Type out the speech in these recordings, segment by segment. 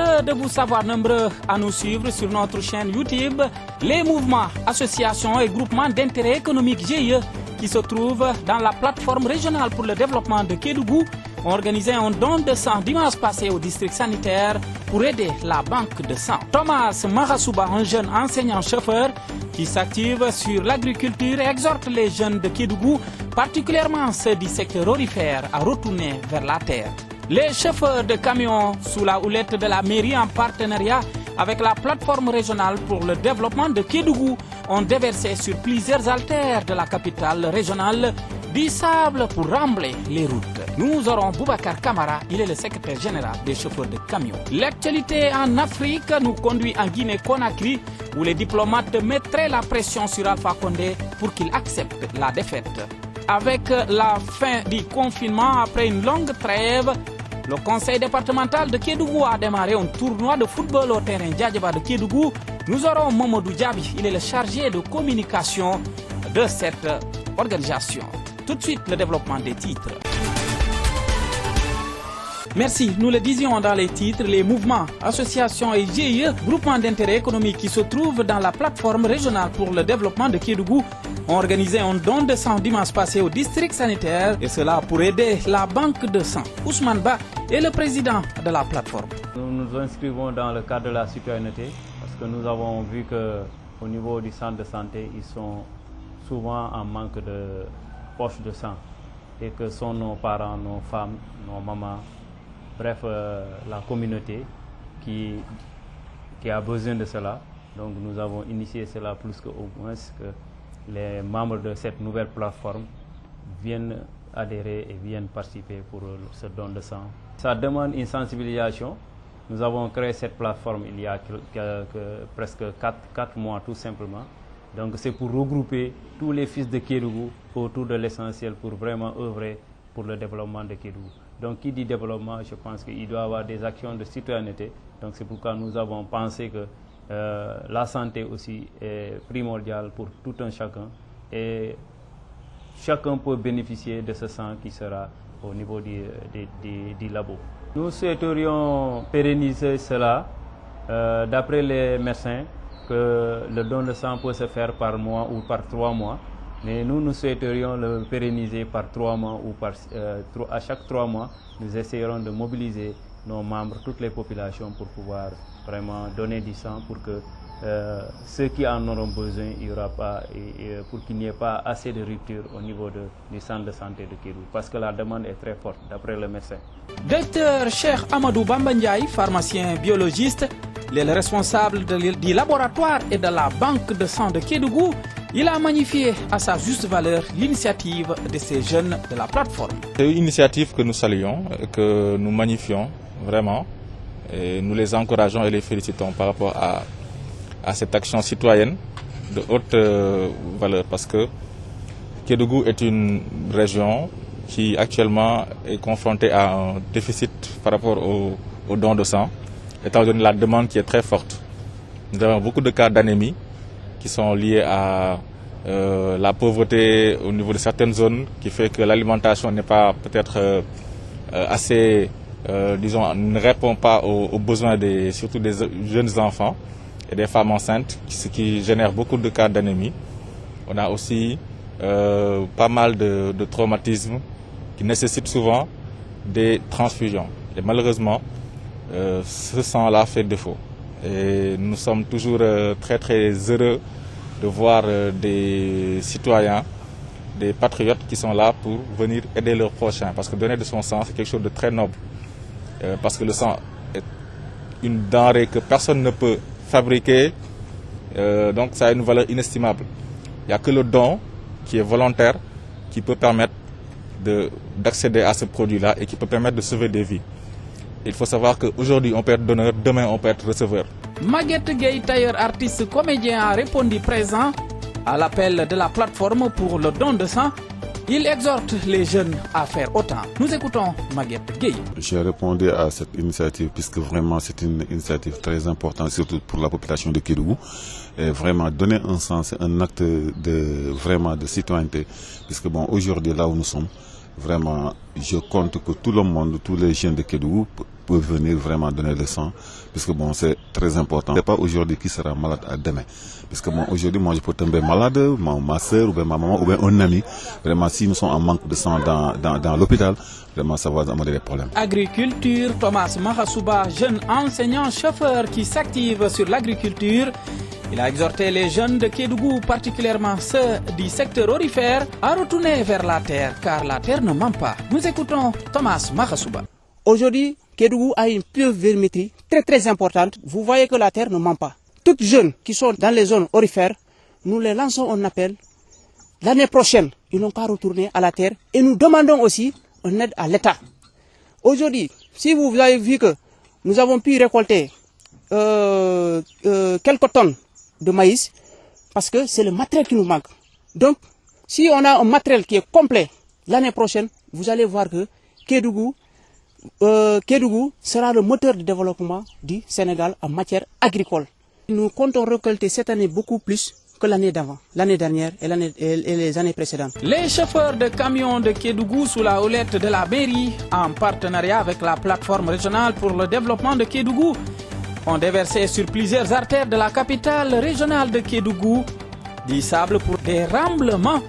Heureux de vous savoir nombreux à nous suivre sur notre chaîne YouTube. Les mouvements, associations et groupements d'intérêt économique GIE qui se trouvent dans la plateforme régionale pour le développement de Kédougou ont organisé un don de sang dimanche passé au district sanitaire pour aider la banque de sang. Thomas Mahasouba, un jeune enseignant-chauffeur qui s'active sur l'agriculture, exhorte les jeunes de Kédougou, particulièrement ceux du secteur aurifère, à retourner vers la terre. Les chauffeurs de camions sous la houlette de la mairie en partenariat avec la plateforme régionale pour le développement de Kédougou ont déversé sur plusieurs artères de la capitale régionale du sable pour rembler les routes. Nous aurons Boubacar Kamara, il est le secrétaire général des chauffeurs de camions. L'actualité en Afrique nous conduit en Guinée-Conakry où les diplomates mettraient la pression sur Alpha Condé pour qu'il accepte la défaite. Avec la fin du confinement après une longue trêve, le conseil départemental de Kédougou a démarré un tournoi de football au terrain Djadjaba de Kédougou. Nous aurons Momodou Diaby, il est le chargé de communication de cette organisation. Tout de suite, le développement des titres. Merci, nous le disions dans les titres, les mouvements, associations et GIE, groupements d'intérêt économique qui se trouvent dans la plateforme régionale pour le développement de Kédougou, ont organisé un don de sang dimanche passé au district sanitaire et cela pour aider la banque de sang. Ousmane Ba est le président de la plateforme. Nous nous inscrivons dans le cadre de la citoyenneté parce que nous avons vu qu'au niveau du centre de santé, ils sont souvent en manque de poches de sang et que sont nos parents, nos femmes, nos mamans, bref, la communauté qui a besoin de cela. Donc nous avons initié cela plus qu'au moins que les membres de cette nouvelle plateforme viennent adhérer et viennent participer pour ce don de sang. Ça demande une sensibilisation. Nous avons créé cette plateforme il y a presque 4 mois tout simplement. Donc c'est pour regrouper tous les fils de Kédougou autour de l'essentiel pour vraiment œuvrer pour le développement de Kédougou. Donc qui dit développement, je pense qu'il doit y avoir des actions de citoyenneté. Donc c'est pourquoi nous avons pensé que la santé aussi est primordiale pour tout un chacun et chacun peut bénéficier de ce sang qui sera au niveau du labo. Nous souhaiterions pérenniser cela d'après les médecins que le don de sang peut se faire par mois ou par 3 mois. Mais nous souhaiterions le pérenniser par 3 mois ou à chaque 3 mois, nous essayerons de mobiliser nos membres, toutes les populations pour pouvoir vraiment donner du sang pour que ceux qui en auront besoin, il y aura pas, pour qu'il n'y ait pas assez de rupture au niveau du centre de santé de Kédougou, parce que la demande est très forte d'après le médecin. Docteur Cheikh Amadou Bambandiaï, pharmacien biologiste, il est le responsable du laboratoire et de la banque de sang de Kédougou. Il a magnifié à sa juste valeur l'initiative de ces jeunes de la plateforme. C'est une initiative que nous saluons, que nous magnifions vraiment. Et nous les encourageons et les félicitons par rapport à cette action citoyenne de haute valeur. Parce que Kédougou est une région qui actuellement est confrontée à un déficit par rapport aux dons de sang, étant donné la demande qui est très forte. Nous avons beaucoup de cas d'anémie qui sont liés à la pauvreté au niveau de certaines zones, qui fait que l'alimentation n'est pas peut-être assez, disons, ne répond pas aux besoins surtout des jeunes enfants et des femmes enceintes, ce qui génère beaucoup de cas d'anémie. On a aussi pas mal de traumatismes qui nécessitent souvent des transfusions. Et malheureusement, ce sang-là fait défaut. Et nous sommes toujours très très heureux de voir des citoyens, des patriotes qui sont là pour venir aider leurs prochains. Parce que donner de son sang, c'est quelque chose de très noble. Parce que le sang est une denrée que personne ne peut fabriquer, donc ça a une valeur inestimable. Il n'y a que le don qui est volontaire qui peut permettre d'accéder à ce produit-là et qui peut permettre de sauver des vies. Il faut savoir qu'aujourd'hui on peut être donneur, demain on peut être receveur. Maguette Gueye, tailleur, artiste, comédien, a répondu présent à l'appel de la plateforme pour le don de sang. Il exhorte les jeunes à faire autant. Nous écoutons Maguette Gueye. J'ai répondu à cette initiative puisque vraiment c'est une initiative très importante, surtout pour la population de Kédougou. Et vraiment donner un sens, un acte de citoyenneté, puisque bon, aujourd'hui là où nous sommes, Vraiment, je compte que tout le monde, tous les jeunes de Kédougou peuvent venir vraiment donner le sang, puisque bon, c'est très important. C'est pas aujourd'hui qui sera malade à demain. Parce que bon, aujourd'hui, moi, je peux tomber malade, ma soeur, ou bien ma maman, ou bien un ami. Vraiment, si nous sommes en manque de sang dans l'hôpital, vraiment, ça va amener des problèmes. Agriculture, Thomas Mahasuba, jeune enseignant-chauffeur qui s'active sur l'agriculture. Il a exhorté les jeunes de Kédougou, particulièrement ceux du secteur aurifère, à retourner vers la terre, car la terre ne ment pas. Nous écoutons Thomas Mahasuba. Aujourd'hui, Kédougou a une pluviométrie très importante. Vous voyez que la terre ne ment pas. Toutes jeunes qui sont dans les zones aurifères, nous les lançons un appel. L'année prochaine, ils n'ont qu'à retourner à la terre. Et nous demandons aussi une aide à l'État. Aujourd'hui, si vous avez vu que nous avons pu récolter quelques tonnes de maïs, parce que c'est le matériel qui nous manque. Donc, si on a un matériel qui est complet, l'année prochaine, vous allez voir que Kédougou sera le moteur de développement du Sénégal en matière agricole. Nous comptons récolter cette année beaucoup plus que l'année d'avant, l'année dernière et les années précédentes. Les chauffeurs de camions de Kédougou sous la houlette de la mairie, en partenariat avec la plateforme régionale pour le développement de Kédougou, ont déversé sur plusieurs artères de la capitale régionale de Kédougou du sable pour des remblements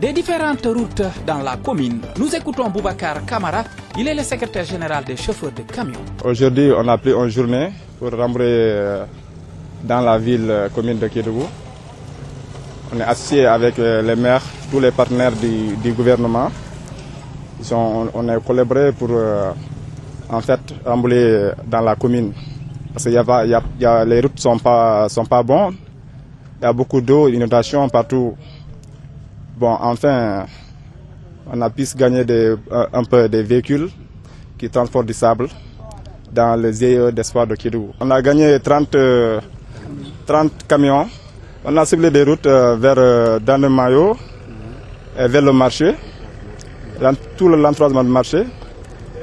des différentes routes dans la commune. Nous écoutons Boubacar Kamara, il est le secrétaire général des chauffeurs de camions. Aujourd'hui, on a pris une journée pour remblayer dans la ville commune de Kédougou. On est associé avec les maires, tous les partenaires du gouvernement. On est collaboré pour en fait remblayer dans la commune. Parce que les routes sont pas bonnes. Il y a beaucoup d'eau, d'inondations partout. Bon, enfin, on a pu gagner un peu des véhicules qui transportent du sable dans les IE d'espoir de Kédougou. On a gagné 30 camions. On a ciblé des routes vers Danemayo et vers le marché, dans tout l'entroisement du marché.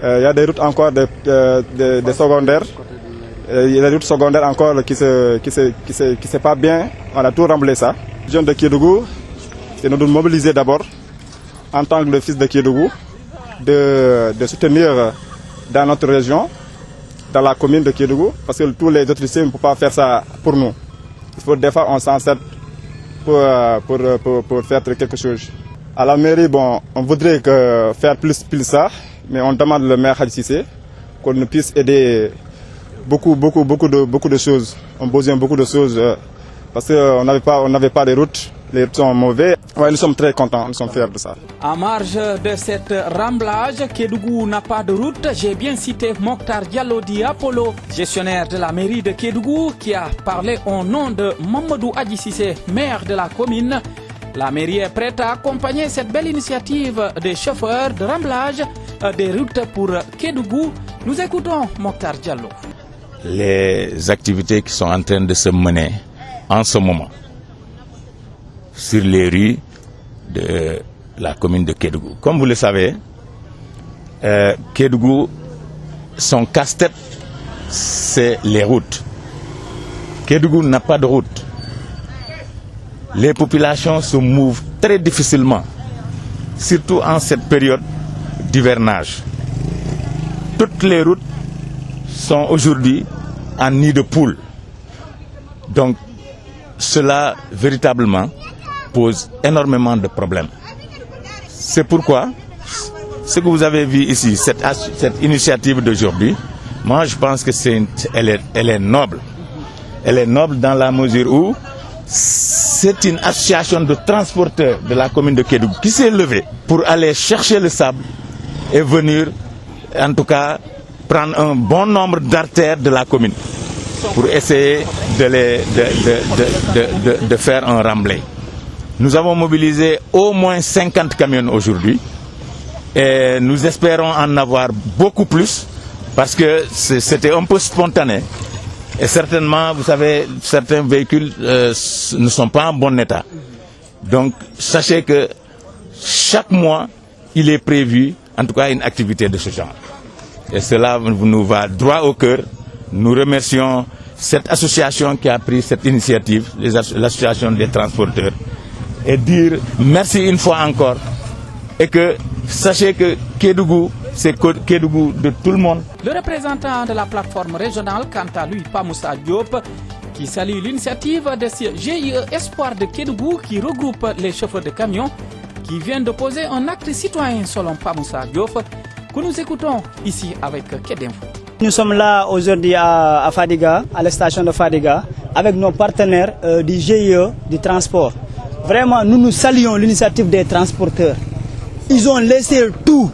Il y a des routes encore des secondaires. Il y a des routes secondaires encore qui c'est pas bien. On a tout remblé ça. Les jeunes de Kédougou, c'est nous de mobiliser d'abord, en tant que le fils de Kédougou, de soutenir dans notre région, dans la commune de Kédougou, parce que tous les autres lycées ne peuvent pas faire ça pour nous. Il faut des fois on s'en sert pour faire quelque chose. À la mairie, bon, on voudrait faire plus ça, mais on demande le maire Hadji Cissé qu'on nous puisse aider beaucoup de choses. On a besoin de beaucoup de choses parce qu'on n'avait pas de routes. Les routes sont mauvais. Ouais, nous sommes très contents, nous sommes fiers de ça. En marge de cette remblage, Kédougou n'a pas de route. J'ai bien cité Mokhtar Diallo Di Apollo, gestionnaire de la mairie de Kédougou, qui a parlé au nom de Mamadou Hadji Cissé, maire de la commune. La mairie est prête à accompagner cette belle initiative des chauffeurs de remblage des routes pour Kédougou. Nous écoutons Mokhtar Diallo. Les activités qui sont en train de se mener en ce moment sur les rues de la commune de Kédougou. Comme vous le savez, Kédougou, son casse-tête, c'est les routes. Kédougou n'a pas de route. Les populations se mouvent très difficilement, surtout en cette période d'hivernage. Toutes les routes sont aujourd'hui en nid de poule. Donc, cela, véritablement, pose énormément de problèmes. C'est pourquoi, ce que vous avez vu ici, cette initiative d'aujourd'hui, moi je pense que elle est noble. Elle est noble dans la mesure où c'est une association de transporteurs de la commune de Kédougou qui s'est levée pour aller chercher le sable et venir, en tout cas, prendre un bon nombre d'artères de la commune pour essayer de faire un remblai. Nous avons mobilisé au moins 50 camions aujourd'hui et nous espérons en avoir beaucoup plus parce que c'était un peu spontané. Et certainement, vous savez, certains véhicules ne sont pas en bon état. Donc, sachez que chaque mois, il est prévu, en tout cas, une activité de ce genre. Et cela nous va droit au cœur. Nous remercions cette association qui a pris cette initiative, l'association des transporteurs, et dire merci une fois encore et que sachez que Kédougou, c'est Kédougou de tout le monde. Le représentant de la plateforme régionale, quant à lui, Pamoussa Diop, qui salue l'initiative de ce GIE Espoir de Kédougou qui regroupe les chauffeurs de camions qui viennent de poser un acte citoyen selon Pamoussa Diop, que nous écoutons ici avec Kédinfo. Nous sommes là aujourd'hui à Fadiga, à la station de Fadiga, avec nos partenaires du GIE du transport. Vraiment, nous saluons l'initiative des transporteurs. Ils ont laissé tout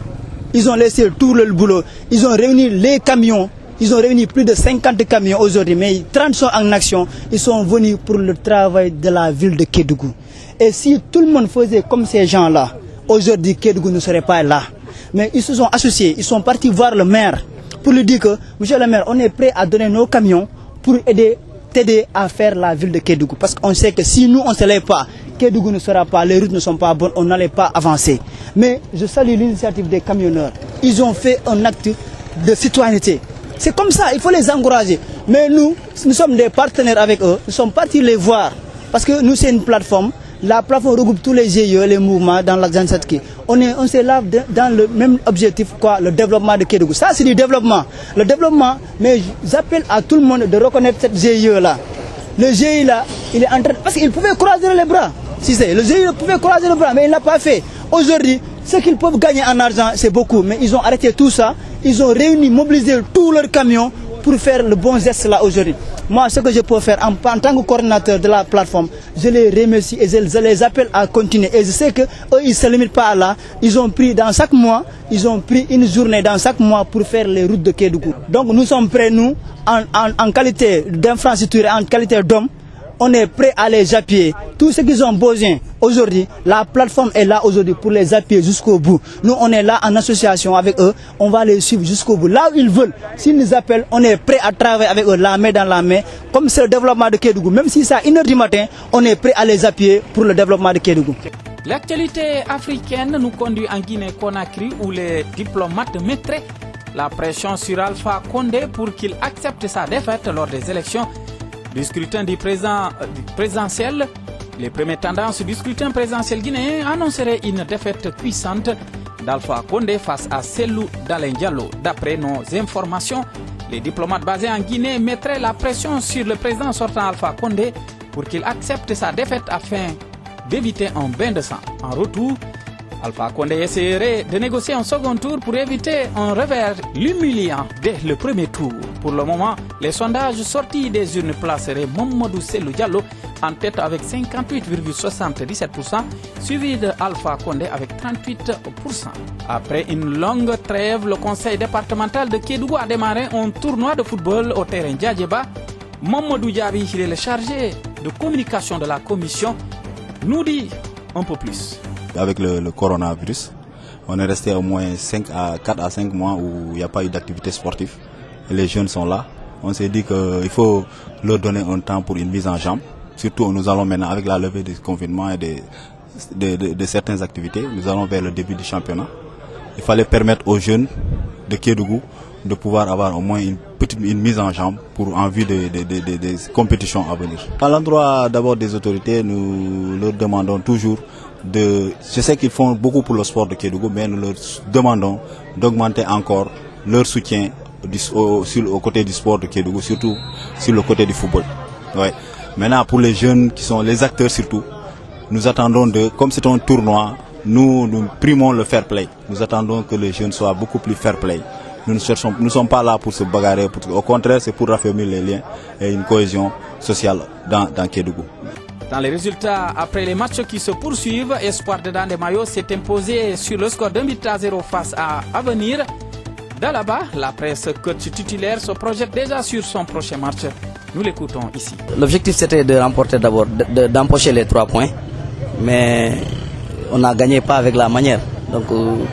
le boulot. Ils ont réuni les camions. Ils ont réuni plus de 50 camions aujourd'hui, mais 30 sont en action. Ils sont venus pour le travail de la ville de Kédougou. Et si tout le monde faisait comme ces gens-là, aujourd'hui Kédougou ne serait pas là. Mais ils se sont associés, ils sont partis voir le maire pour lui dire que, monsieur le maire, on est prêt à donner nos camions pour t'aider à faire la ville de Kédougou. Parce qu'on sait que si nous on ne se lève pas, Kédougou ne sera pas, les routes ne sont pas bonnes, on n'allait pas avancer. Mais je salue l'initiative des camionneurs. Ils ont fait un acte de citoyenneté. C'est comme ça, il faut les encourager. Mais nous sommes des partenaires avec eux, nous sommes partis les voir. Parce que nous, c'est une plateforme. La plateforme regroupe tous les GIE, les mouvements dans la Zansatki. On s'est là dans le même objectif, quoi, le développement de Kédougou. Ça, c'est du développement. Le développement, mais j'appelle à tout le monde de reconnaître cette GIE-là. Le GIE-là, il est en train... Parce qu'il pouvait croiser les bras. Si c'est, le GIE pouvait croiser les bras, mais il n'a pas fait. Aujourd'hui, ce qu'ils peuvent gagner en argent, c'est beaucoup. Mais ils ont arrêté tout ça. Ils ont réuni, mobilisé tous leurs camions pour faire le bon geste là aujourd'hui. Moi, ce que je peux faire en tant que coordinateur de la plateforme, je les remercie et je les appelle à continuer. Et je sais qu'eux, ils ne se limitent pas là. Ils ont pris dans chaque mois, ils ont pris une journée dans chaque mois pour faire les routes de Kédougou. Donc nous sommes prêts, nous, en qualité d'infrastructure et en qualité d'homme, on est prêt à les appuyer. Tout ce qu'ils ont besoin aujourd'hui, la plateforme est là aujourd'hui pour les appuyer jusqu'au bout. Nous, on est là en association avec eux, on va les suivre jusqu'au bout. Là où ils veulent, s'ils nous appellent, on est prêt à travailler avec eux, la main dans la main. Comme c'est le développement de Kédougou, même si c'est à 1h du matin, on est prêt à les appuyer pour le développement de Kédougou. L'actualité africaine nous conduit en Guinée-Conakry où les diplomates mettraient la pression sur Alpha Condé pour qu'il accepte sa défaite lors des élections du scrutin du présidentiel. Les premières tendances du scrutin présidentiel guinéen annonceraient une défaite puissante d'Alpha Condé face à Cellou Dalein Diallo. D'après nos informations, les diplomates basés en Guinée mettraient la pression sur le président sortant Alpha Condé pour qu'il accepte sa défaite afin d'éviter un bain de sang. En retour, Alpha Condé essaierait de négocier un second tour pour éviter un revers humiliant dès le premier tour. Pour le moment, les sondages sortis des urnes placeraient Mamadou Cellou Diallo en tête avec 58,77%, suivi de Alpha Condé avec 38%. Après une longue trêve, le conseil départemental de Kédougou a démarré un tournoi de football au terrain Djadjeba. Mamadou Diaby, il est le chargé de communication de la commission, nous dit un peu plus. Avec le coronavirus, on est resté au moins 4 à 5 mois où il n'y a pas eu d'activité sportive. Et les jeunes sont là. On s'est dit qu'il faut leur donner un temps pour une mise en jambe. Surtout, nous allons maintenant, avec la levée du confinement et de certaines activités, nous allons vers le début du championnat. Il fallait permettre aux jeunes de Kédougou de pouvoir avoir au moins une mise en jambe en vue des compétitions à venir. À l'endroit d'abord des autorités, nous leur demandons toujours je sais qu'ils font beaucoup pour le sport de Kédougou, mais nous leur demandons d'augmenter encore leur soutien au côté du sport de Kédougou, surtout sur le côté du football. Ouais. Maintenant, pour les jeunes qui sont les acteurs surtout, nous attendons comme c'est un tournoi, nous primons le fair play. Nous attendons que les jeunes soient beaucoup plus fair play. Nous ne sommes pas là pour se bagarrer, au contraire, c'est pour raffermir les liens et une cohésion sociale dans Kédougou. Dans les résultats, après les matchs qui se poursuivent, Espoir de Dandemayo s'est imposé sur le score d'1-0 face à Avenir. Dans là-bas, la presse coach titulaire se projette déjà sur son prochain match. Nous l'écoutons ici. L'objectif c'était de remporter d'abord, d'empocher les 3 points, mais on n'a gagné pas avec la manière. Donc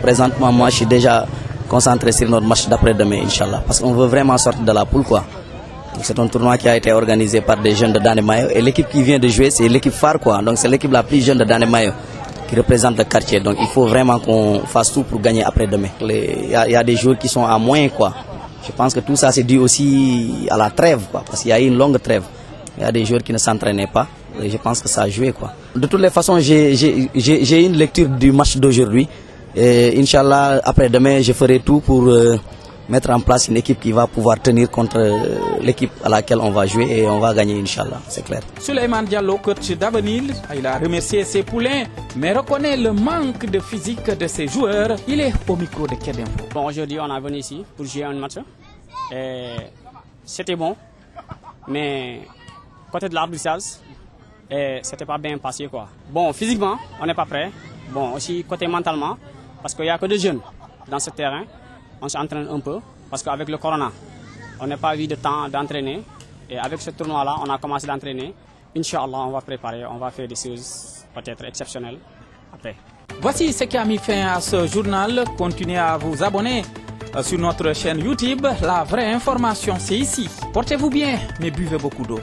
présentement, moi je suis déjà concentré sur notre match d'après-demain, Inch'Allah, parce qu'on veut vraiment sortir de la poule, quoi. C'est un tournoi qui a été organisé par des jeunes de Dandemayo et l'équipe qui vient de jouer, c'est l'équipe phare, quoi. Donc c'est l'équipe la plus jeune de Dandemayo qui représente le quartier. Donc il faut vraiment qu'on fasse tout pour gagner après-demain. Il y a des joueurs qui sont à moins, quoi. Je pense que tout ça c'est dû aussi à la trêve, quoi, parce qu'il y a eu une longue trêve. Il y a des joueurs qui ne s'entraînaient pas et je pense que ça a joué, quoi. De toutes les façons, j'ai une lecture du match d'aujourd'hui. Et Inch'Allah, après-demain, je ferai tout pour mettre en place une équipe qui va pouvoir tenir contre l'équipe à laquelle on va jouer et on va gagner, Inch'Allah, c'est clair. Souleymane Diallo, coach d'Avenir, il a remercié ses poulains, mais reconnaît le manque de physique de ses joueurs. Il est au micro de Kedinfo. Bon, aujourd'hui, on est venu ici pour jouer un match. C'était bon, mais côté de l'arbitrage, c'était pas bien passé, quoi. Bon, physiquement, on n'est pas prêt. Bon, aussi côté mentalement, parce qu'il n'y a que des jeunes dans ce terrain. On s'entraîne un peu, parce qu'avec le corona, on n'a pas eu de temps d'entraîner. Et avec ce tournoi-là, on a commencé d'entraîner. Inch'Allah, on va préparer, on va faire des choses peut-être exceptionnelles après. Voici ce qui a mis fin à ce journal. Continuez à vous abonner sur notre chaîne YouTube. La vraie information, c'est ici. Portez-vous bien, mais buvez beaucoup d'eau.